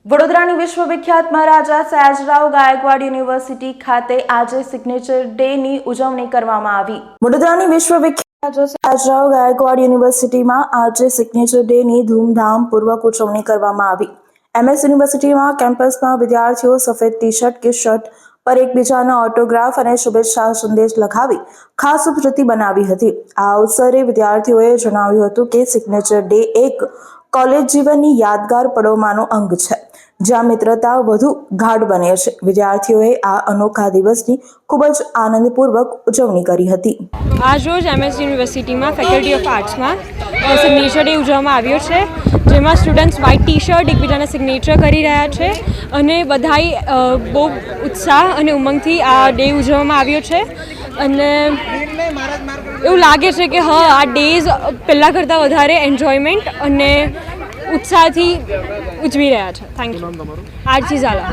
વડોદરાની વિશ્વવિખ્યાત મહારાજા સયાજરાવ ગાયકવાડ યુનિવર્સિટી ખાતે આજે સિગ્નેચર ડેની ઉજવણી કરવામાં આવી। વડોદરાની વિશ્વવિખ્યાત મહારાજા સયાજરાવ ગાયકવાડ યુનિવર્સિટીમાં આજે સિગ્નેચર ડેની ધૂમધામપૂર્વક ઉજવણી કરવામાં આવી। એમએસ યુનિવર્સિટીમાં કેમ્પસમાં વિદ્યાર્થીઓ સફેદ ટી-શર્ટ કે શર્ટ પર એકબીજાના ઓટોગ્રાફ અને શુભેચ્છા સંદેશ લખાવી ખાસ સ્મૃતિ બનાવી હતી। આ અવસરે વિદ્યાર્થીઓએ જણાવ્યું હતું કે સિગ્નેચર ડે એક કોલેજ જીવનની યાદગાર પળોમાંનો અંગ છે, જ્યાં મિત્રતા વધુ ગાઢ બને છે। વિદ્યાર્થીઓએ આ અનોખા દિવસની ખૂબ જ આનંદપૂર્વક ઉજવણી કરી હતી। આજરોજ એમએસ યુનિવર્સિટીમાં ફેકલ્ટી ઓફ આર્ટ્સમાં સિગ્નેચર ડે ઉજવવામાં આવ્યો છે, જેમાં સ્ટુડન્ટ્સ વ્હાઇટ ટી શર્ટ એકબીજાના સિગ્નેચર કરી રહ્યા છે અને બધાય બહુ ઉત્સાહ અને ઉમંગથી આ ડે ઉજવવામાં આવ્યો છે। અને એવું લાગે છે કે આ ડેઝ પહેલાં કરતાં વધારે એન્જોયમેન્ટ અને ઉત્સાહથી ઉજવી રહ્યા છે। Thank you. આરતી ઝાલા।